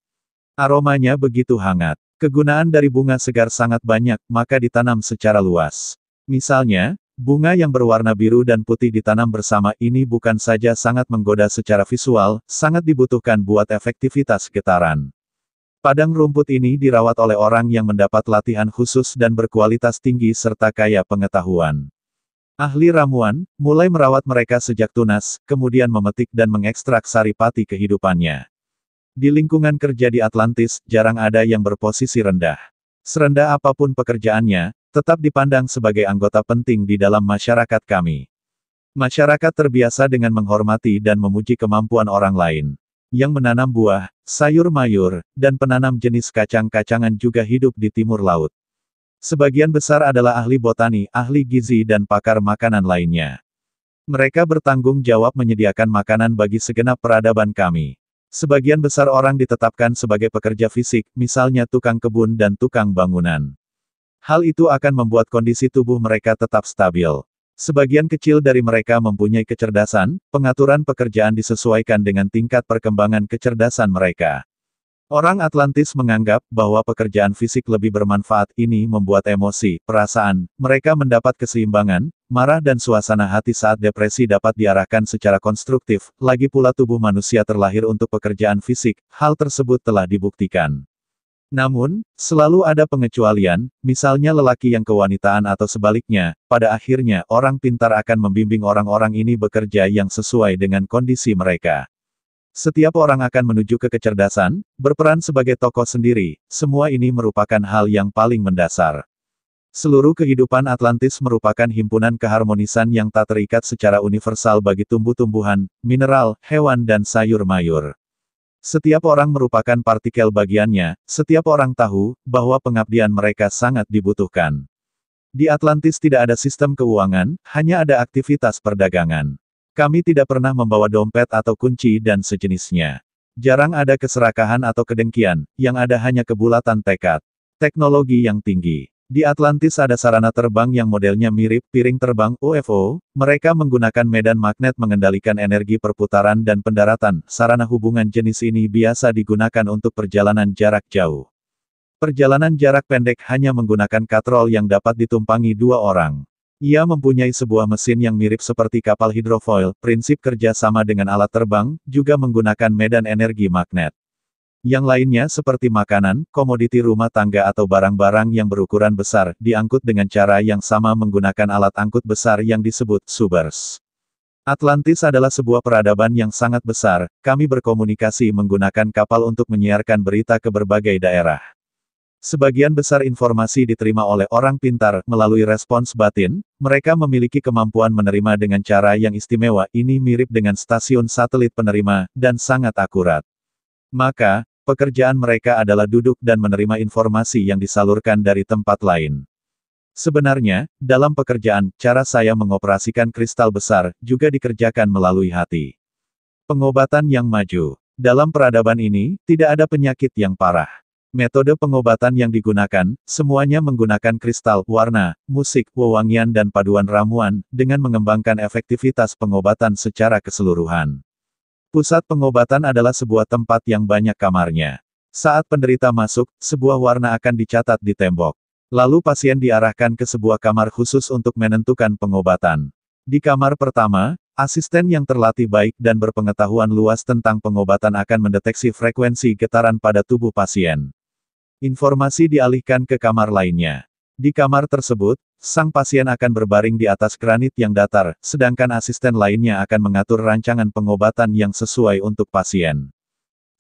Aromanya begitu hangat. Kegunaan dari bunga segar sangat banyak, maka ditanam secara luas. Misalnya, bunga yang berwarna biru dan putih ditanam bersama ini bukan saja sangat menggoda secara visual, sangat dibutuhkan buat efektivitas getaran. Padang rumput ini dirawat oleh orang yang mendapat latihan khusus dan berkualitas tinggi serta kaya pengetahuan. Ahli ramuan, mulai merawat mereka sejak tunas, kemudian memetik dan mengekstrak sari pati kehidupannya. Di lingkungan kerja di Atlantis, jarang ada yang berposisi rendah. Serendah apapun pekerjaannya, tetap dipandang sebagai anggota penting di dalam masyarakat kami. Masyarakat terbiasa dengan menghormati dan memuji kemampuan orang lain. Yang menanam buah, sayur-mayur, dan penanam jenis kacang-kacangan juga hidup di timur laut. Sebagian besar adalah ahli botani, ahli gizi dan pakar makanan lainnya. Mereka bertanggung jawab menyediakan makanan bagi segenap peradaban kami. Sebagian besar orang ditetapkan sebagai pekerja fisik, misalnya tukang kebun dan tukang bangunan. Hal itu akan membuat kondisi tubuh mereka tetap stabil. Sebagian kecil dari mereka mempunyai kecerdasan, pengaturan pekerjaan disesuaikan dengan tingkat perkembangan kecerdasan mereka. Orang Atlantis menganggap bahwa pekerjaan fisik lebih bermanfaat. Ini membuat emosi, perasaan, mereka mendapat keseimbangan, marah dan suasana hati saat depresi dapat diarahkan secara konstruktif. Lagi pula tubuh manusia terlahir untuk pekerjaan fisik, hal tersebut telah dibuktikan. Namun, selalu ada pengecualian, misalnya lelaki yang kewanitaan atau sebaliknya, pada akhirnya orang pintar akan membimbing orang-orang ini bekerja yang sesuai dengan kondisi mereka. Setiap orang akan menuju ke kecerdasan, berperan sebagai tokoh sendiri, semua ini merupakan hal yang paling mendasar. Seluruh kehidupan Atlantis merupakan himpunan keharmonisan yang tak terikat secara universal bagi tumbuh-tumbuhan, mineral, hewan dan sayur-mayur. Setiap orang merupakan partikel bagiannya, setiap orang tahu bahwa pengabdian mereka sangat dibutuhkan. Di Atlantis tidak ada sistem keuangan, hanya ada aktivitas perdagangan. Kami tidak pernah membawa dompet atau kunci dan sejenisnya. Jarang ada keserakahan atau kedengkian, yang ada hanya kebulatan tekad. Teknologi yang tinggi. Di Atlantis ada sarana terbang yang modelnya mirip piring terbang UFO, mereka menggunakan medan magnet mengendalikan energi perputaran dan pendaratan. Sarana hubungan jenis ini biasa digunakan untuk perjalanan jarak jauh. Perjalanan jarak pendek hanya menggunakan katrol yang dapat ditumpangi 2 orang. Ia mempunyai sebuah mesin yang mirip seperti kapal hidrofoil, prinsip kerja sama dengan alat terbang, juga menggunakan medan energi magnet. Yang lainnya seperti makanan, komoditi rumah tangga atau barang-barang yang berukuran besar, diangkut dengan cara yang sama menggunakan alat angkut besar yang disebut subers. Atlantis adalah sebuah peradaban yang sangat besar, kami berkomunikasi menggunakan kapal untuk menyiarkan berita ke berbagai daerah. Sebagian besar informasi diterima oleh orang pintar, melalui respons batin, mereka memiliki kemampuan menerima dengan cara yang istimewa, ini mirip dengan stasiun satelit penerima, dan sangat akurat. Maka, pekerjaan mereka adalah duduk dan menerima informasi yang disalurkan dari tempat lain. Sebenarnya, dalam pekerjaan, cara saya mengoperasikan kristal besar, juga dikerjakan melalui hati. Pengobatan yang maju. Dalam peradaban ini, tidak ada penyakit yang parah. Metode pengobatan yang digunakan, semuanya menggunakan kristal, warna, musik, wewangian dan paduan ramuan, dengan mengembangkan efektivitas pengobatan secara keseluruhan. Pusat pengobatan adalah sebuah tempat yang banyak kamarnya. Saat penderita masuk, sebuah warna akan dicatat di tembok. Lalu pasien diarahkan ke sebuah kamar khusus untuk menentukan pengobatan. Di kamar pertama, asisten yang terlatih baik dan berpengetahuan luas tentang pengobatan akan mendeteksi frekuensi getaran pada tubuh pasien. Informasi dialihkan ke kamar lainnya. Di kamar tersebut, sang pasien akan berbaring di atas granit yang datar, sedangkan asisten lainnya akan mengatur rancangan pengobatan yang sesuai untuk pasien.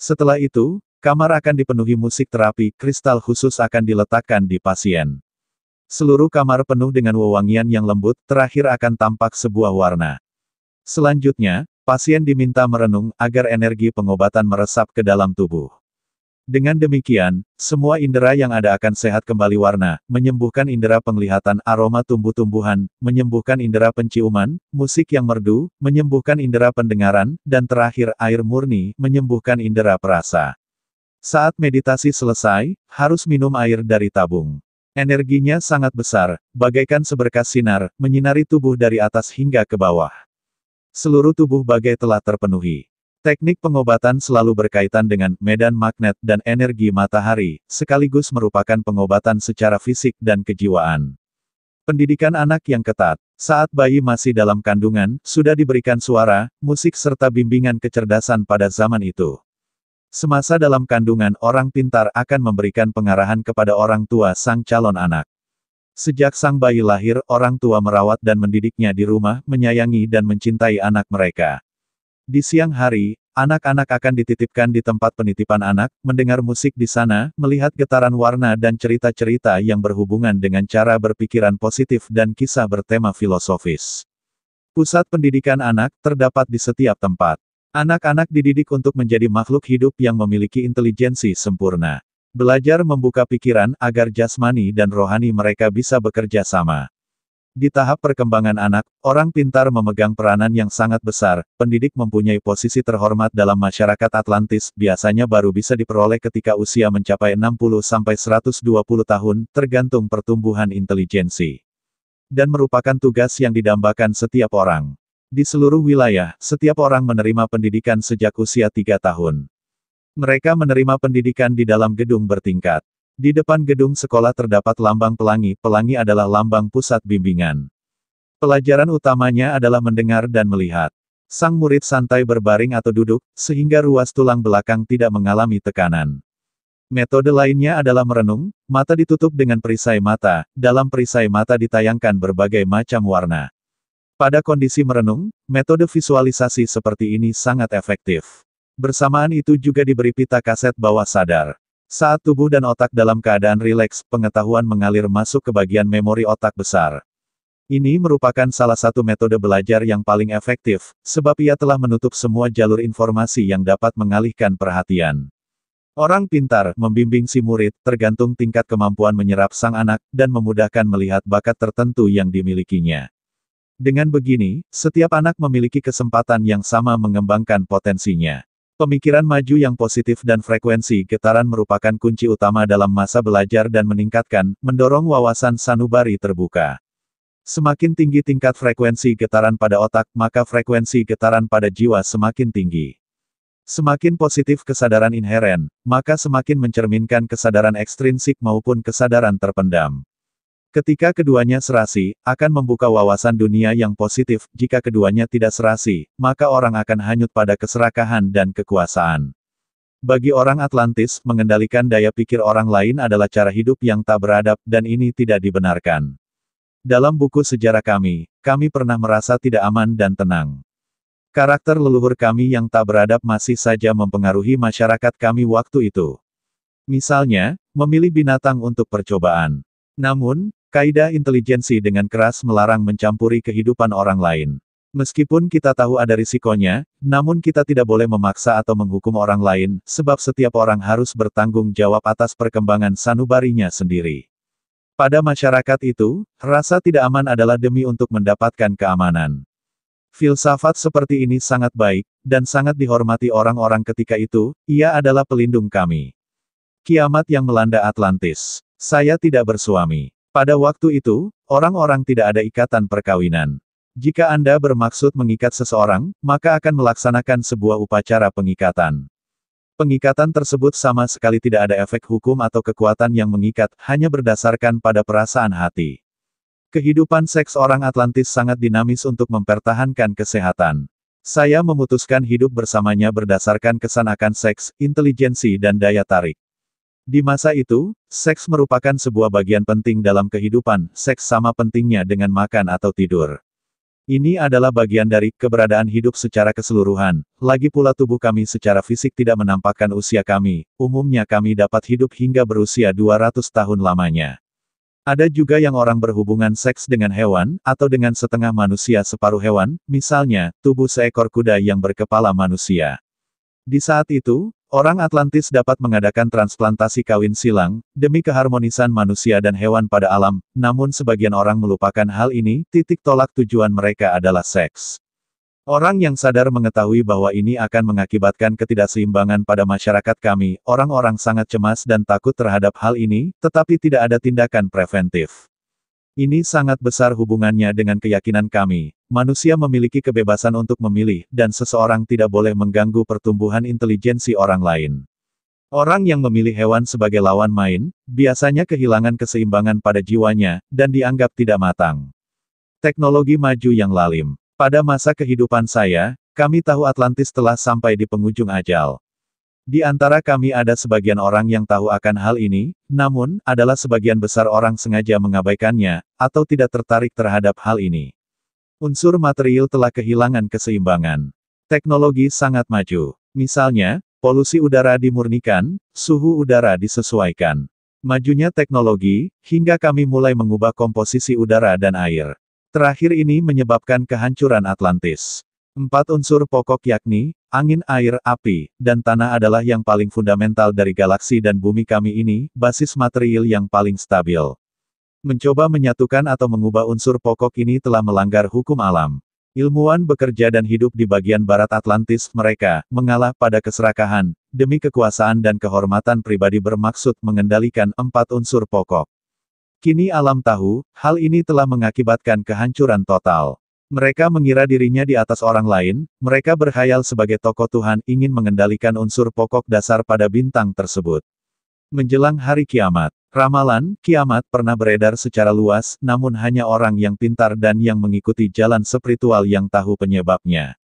Setelah itu, kamar akan dipenuhi musik terapi, kristal khusus akan diletakkan di pasien. Seluruh kamar penuh dengan wewangian yang lembut, terakhir akan tampak sebuah warna. Selanjutnya, pasien diminta merenung, agar energi pengobatan meresap ke dalam tubuh. Dengan demikian, semua indera yang ada akan sehat kembali warna, menyembuhkan indera penglihatan aroma tumbuh-tumbuhan, menyembuhkan indera penciuman, musik yang merdu, menyembuhkan indera pendengaran, dan terakhir air murni, menyembuhkan indera perasa. Saat meditasi selesai, harus minum air dari tabung. Energinya sangat besar, bagaikan seberkas sinar, menyinari tubuh dari atas hingga ke bawah. Seluruh tubuh bagai telah terpenuhi. Teknik pengobatan selalu berkaitan dengan medan magnet dan energi matahari, sekaligus merupakan pengobatan secara fisik dan kejiwaan. Pendidikan anak yang ketat. Saat bayi masih dalam kandungan, sudah diberikan suara, musik serta bimbingan kecerdasan pada zaman itu. Semasa dalam kandungan, orang pintar akan memberikan pengarahan kepada orang tua sang calon anak. Sejak sang bayi lahir, orang tua merawat dan mendidiknya di rumah, menyayangi dan mencintai anak mereka. Di siang hari, anak-anak akan dititipkan di tempat penitipan anak, mendengar musik di sana, melihat getaran warna dan cerita-cerita yang berhubungan dengan cara berpikiran positif dan kisah bertema filosofis. Pusat pendidikan anak terdapat di setiap tempat. Anak-anak dididik untuk menjadi makhluk hidup yang memiliki intelijensi sempurna. Belajar membuka pikiran agar jasmani dan rohani mereka bisa bekerja sama. Di tahap perkembangan anak, orang pintar memegang peranan yang sangat besar. Pendidik mempunyai posisi terhormat dalam masyarakat Atlantis, biasanya baru bisa diperoleh ketika usia mencapai 60-120 tahun, tergantung pertumbuhan intelijensi. Dan merupakan tugas yang didambakan setiap orang. Di seluruh wilayah, setiap orang menerima pendidikan sejak usia 3 tahun. Mereka menerima pendidikan di dalam gedung bertingkat. Di depan gedung sekolah terdapat lambang pelangi, pelangi adalah lambang pusat bimbingan. Pelajaran utamanya adalah mendengar dan melihat. Sang murid santai berbaring atau duduk, sehingga ruas tulang belakang tidak mengalami tekanan. Metode lainnya adalah merenung, mata ditutup dengan perisai mata, dalam perisai mata ditayangkan berbagai macam warna. Pada kondisi merenung, metode visualisasi seperti ini sangat efektif. Bersamaan itu juga diberi pita kaset bawah sadar. Saat tubuh dan otak dalam keadaan rileks, pengetahuan mengalir masuk ke bagian memori otak besar. Ini merupakan salah satu metode belajar yang paling efektif, sebab ia telah menutup semua jalur informasi yang dapat mengalihkan perhatian. Orang pintar membimbing si murid tergantung tingkat kemampuan menyerap sang anak, dan memudahkan melihat bakat tertentu yang dimilikinya. Dengan begini, setiap anak memiliki kesempatan yang sama mengembangkan potensinya. Pemikiran maju yang positif dan frekuensi getaran merupakan kunci utama dalam masa belajar dan meningkatkan, mendorong wawasan sanubari terbuka. Semakin tinggi tingkat frekuensi getaran pada otak, maka frekuensi getaran pada jiwa semakin tinggi. Semakin positif kesadaran inheren, maka semakin mencerminkan kesadaran ekstrinsik maupun kesadaran terpendam. Ketika keduanya serasi, akan membuka wawasan dunia yang positif. Jika keduanya tidak serasi, maka orang akan hanyut pada keserakahan dan kekuasaan. Bagi orang Atlantis, mengendalikan daya pikir orang lain adalah cara hidup yang tak beradab, dan ini tidak dibenarkan. Dalam buku sejarah kami pernah merasa tidak aman dan tenang. Karakter leluhur kami yang tak beradab masih saja mempengaruhi masyarakat kami waktu itu. Misalnya, memilih binatang untuk percobaan. Namun, kaidah intelijensi dengan keras melarang mencampuri kehidupan orang lain. Meskipun kita tahu ada risikonya, namun kita tidak boleh memaksa atau menghukum orang lain, sebab setiap orang harus bertanggung jawab atas perkembangan sanubarinya sendiri. Pada masyarakat itu, rasa tidak aman adalah demi untuk mendapatkan keamanan. Filsafat seperti ini sangat baik, dan sangat dihormati orang-orang ketika itu. Ia adalah pelindung kami. Kiamat yang melanda Atlantis. Saya tidak bersuami. Pada waktu itu, orang-orang tidak ada ikatan perkawinan. Jika Anda bermaksud mengikat seseorang, maka akan melaksanakan sebuah upacara pengikatan. Pengikatan tersebut sama sekali tidak ada efek hukum atau kekuatan yang mengikat, hanya berdasarkan pada perasaan hati. Kehidupan seks orang Atlantis sangat dinamis untuk mempertahankan kesehatan. Saya memutuskan hidup bersamanya berdasarkan kesan akan seks, intelijensi dan daya tarik. Di masa itu, seks merupakan sebuah bagian penting dalam kehidupan. Seks sama pentingnya dengan makan atau tidur. Ini adalah bagian dari keberadaan hidup secara keseluruhan. Lagi pula tubuh kami secara fisik tidak menampakkan usia kami. Umumnya kami dapat hidup hingga berusia 200 tahun lamanya. Ada juga yang orang berhubungan seks dengan hewan, atau dengan setengah manusia separuh hewan, misalnya, tubuh seekor kuda yang berkepala manusia. Di saat itu, orang Atlantis dapat mengadakan transplantasi kawin silang, demi keharmonisan manusia dan hewan pada alam, namun sebagian orang melupakan hal ini. Titik tolak tujuan mereka adalah seks. Orang yang sadar mengetahui bahwa ini akan mengakibatkan ketidakseimbangan pada masyarakat kami. Orang-orang sangat cemas dan takut terhadap hal ini, tetapi tidak ada tindakan preventif. Ini sangat besar hubungannya dengan keyakinan kami. Manusia memiliki kebebasan untuk memilih, dan seseorang tidak boleh mengganggu pertumbuhan intelijensi orang lain. Orang yang memilih hewan sebagai lawan main, biasanya kehilangan keseimbangan pada jiwanya, dan dianggap tidak matang. Teknologi maju yang lalim. Pada masa kehidupan saya, kami tahu Atlantis telah sampai di penghujung ajal. Di antara kami ada sebagian orang yang tahu akan hal ini, namun, adalah sebagian besar orang sengaja mengabaikannya, atau tidak tertarik terhadap hal ini. Unsur material telah kehilangan keseimbangan. Teknologi sangat maju. Misalnya, polusi udara dimurnikan, suhu udara disesuaikan. Majunya teknologi, hingga kami mulai mengubah komposisi udara dan air. Terakhir ini menyebabkan kehancuran Atlantis. 4 unsur pokok yakni, angin, air, api, dan tanah adalah yang paling fundamental dari galaksi dan bumi kami ini, basis material yang paling stabil. Mencoba menyatukan atau mengubah unsur pokok ini telah melanggar hukum alam. Ilmuwan bekerja dan hidup di bagian barat Atlantis. Mereka mengalah pada keserakahan, demi kekuasaan dan kehormatan pribadi bermaksud mengendalikan 4 unsur pokok. Kini alam tahu, hal ini telah mengakibatkan kehancuran total. Mereka mengira dirinya di atas orang lain, mereka berkhayal sebagai tokoh Tuhan, ingin mengendalikan unsur pokok dasar pada bintang tersebut. Menjelang hari kiamat, ramalan kiamat pernah beredar secara luas, namun hanya orang yang pintar dan yang mengikuti jalan spiritual yang tahu penyebabnya.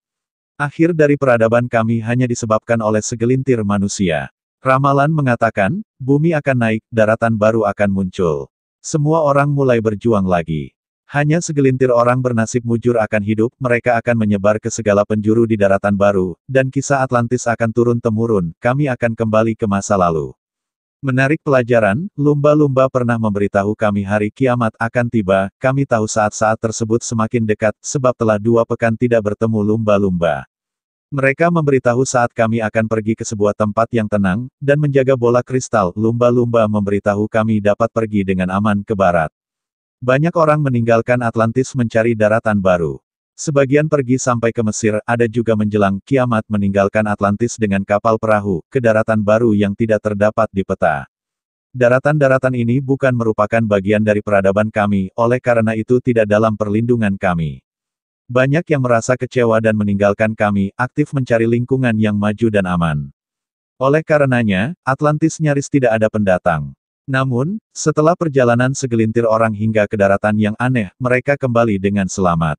Akhir dari peradaban kami hanya disebabkan oleh segelintir manusia. Ramalan mengatakan, bumi akan naik, daratan baru akan muncul. Semua orang mulai berjuang lagi. Hanya segelintir orang bernasib mujur akan hidup, mereka akan menyebar ke segala penjuru di daratan baru, dan kisah Atlantis akan turun-temurun, kami akan kembali ke masa lalu. Menarik pelajaran, lumba-lumba pernah memberitahu kami hari kiamat akan tiba, kami tahu saat-saat tersebut semakin dekat, sebab telah 2 pekan tidak bertemu lumba-lumba. Mereka memberitahu saat kami akan pergi ke sebuah tempat yang tenang, dan menjaga bola kristal, lumba-lumba memberitahu kami dapat pergi dengan aman ke barat. Banyak orang meninggalkan Atlantis mencari daratan baru. Sebagian pergi sampai ke Mesir, ada juga menjelang kiamat meninggalkan Atlantis dengan kapal perahu, ke daratan baru yang tidak terdapat di peta. Daratan-daratan ini bukan merupakan bagian dari peradaban kami, oleh karena itu tidak dalam perlindungan kami. Banyak yang merasa kecewa dan meninggalkan kami, aktif mencari lingkungan yang maju dan aman. Oleh karenanya, Atlantis nyaris tidak ada pendatang. Namun, setelah perjalanan segelintir orang hingga ke daratan yang aneh, mereka kembali dengan selamat.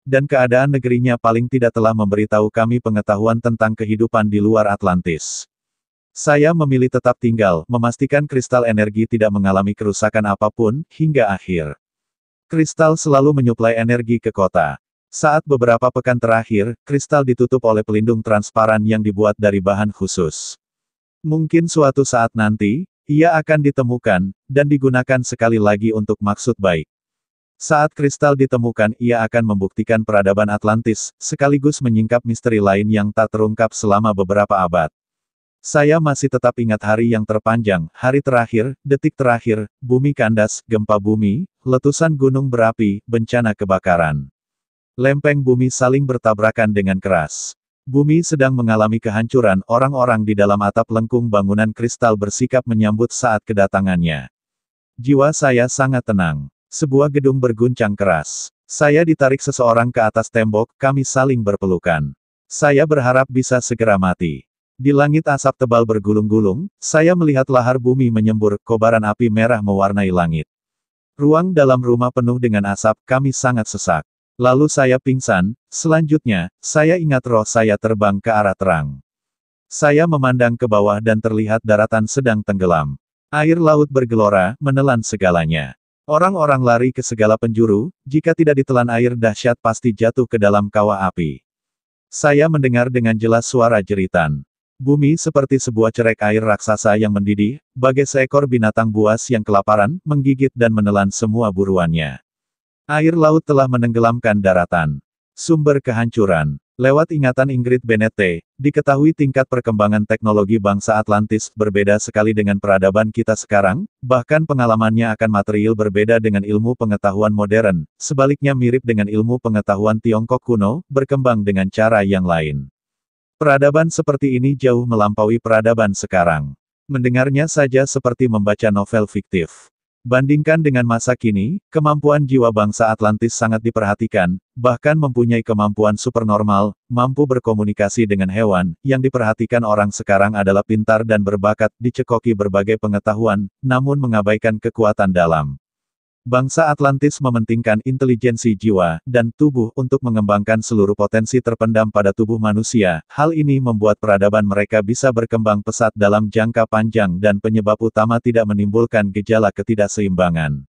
Dan keadaan negerinya paling tidak telah memberitahu kami pengetahuan tentang kehidupan di luar Atlantis. Saya memilih tetap tinggal, memastikan kristal energi tidak mengalami kerusakan apapun, hingga akhir. Kristal selalu menyuplai energi ke kota. Saat beberapa pekan terakhir, kristal ditutup oleh pelindung transparan yang dibuat dari bahan khusus. Mungkin suatu saat nanti, ia akan ditemukan, dan digunakan sekali lagi untuk maksud baik. Saat kristal ditemukan, ia akan membuktikan peradaban Atlantis, sekaligus menyingkap misteri lain yang tak terungkap selama beberapa abad. Saya masih tetap ingat hari yang terpanjang, hari terakhir, detik terakhir, bumi kandas, gempa bumi, letusan gunung berapi, bencana kebakaran. Lempeng bumi saling bertabrakan dengan keras. Bumi sedang mengalami kehancuran, orang-orang di dalam atap lengkung bangunan kristal bersikap menyambut saat kedatangannya. Jiwa saya sangat tenang. Sebuah gedung berguncang keras. Saya ditarik seseorang ke atas tembok, kami saling berpelukan. Saya berharap bisa segera mati. Di langit asap tebal bergulung-gulung, saya melihat lahar bumi menyembur, kobaran api merah mewarnai langit. Ruang dalam rumah penuh dengan asap, kami sangat sesak. Lalu saya pingsan, selanjutnya, saya ingat roh saya terbang ke arah terang. Saya memandang ke bawah dan terlihat daratan sedang tenggelam. Air laut bergelora, menelan segalanya. Orang-orang lari ke segala penjuru, jika tidak ditelan air dahsyat pasti jatuh ke dalam kawah api. Saya mendengar dengan jelas suara jeritan. Bumi seperti sebuah cerek air raksasa yang mendidih, bagai seekor binatang buas yang kelaparan, menggigit dan menelan semua buruannya. Air laut telah menenggelamkan daratan. Sumber kehancuran. Lewat ingatan Ingrid Bennett, diketahui tingkat perkembangan teknologi bangsa Atlantis berbeda sekali dengan peradaban kita sekarang, bahkan pengalamannya akan material berbeda dengan ilmu pengetahuan modern, sebaliknya mirip dengan ilmu pengetahuan Tiongkok kuno, berkembang dengan cara yang lain. Peradaban seperti ini jauh melampaui peradaban sekarang. Mendengarnya saja seperti membaca novel fiktif. Bandingkan dengan masa kini, kemampuan jiwa bangsa Atlantis sangat diperhatikan, bahkan mempunyai kemampuan supernormal, mampu berkomunikasi dengan hewan, yang diperhatikan orang sekarang adalah pintar dan berbakat, dicekoki berbagai pengetahuan, namun mengabaikan kekuatan dalam. Bangsa Atlantis mementingkan intelijensi jiwa dan tubuh untuk mengembangkan seluruh potensi terpendam pada tubuh manusia. Hal ini membuat peradaban mereka bisa berkembang pesat dalam jangka panjang dan penyebab utama tidak menimbulkan gejala ketidakseimbangan.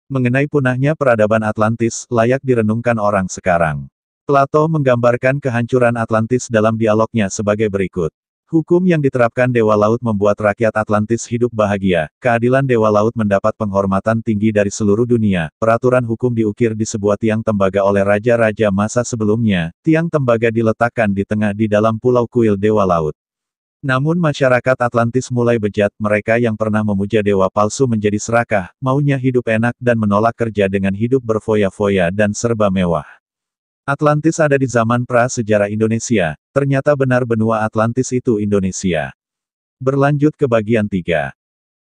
Mengenai punahnya peradaban Atlantis, layak direnungkan orang sekarang. Plato menggambarkan kehancuran Atlantis dalam dialognya sebagai berikut. Hukum yang diterapkan Dewa Laut membuat rakyat Atlantis hidup bahagia, keadilan Dewa Laut mendapat penghormatan tinggi dari seluruh dunia, peraturan hukum diukir di sebuah tiang tembaga oleh raja-raja masa sebelumnya, tiang tembaga diletakkan di tengah di dalam pulau kuil Dewa Laut. Namun masyarakat Atlantis mulai bejat, mereka yang pernah memuja dewa palsu menjadi serakah, maunya hidup enak dan menolak kerja dengan hidup berfoya-foya dan serba mewah. Atlantis ada di zaman pra-sejarah Indonesia, ternyata benar benua Atlantis itu Indonesia. Berlanjut ke bagian 3.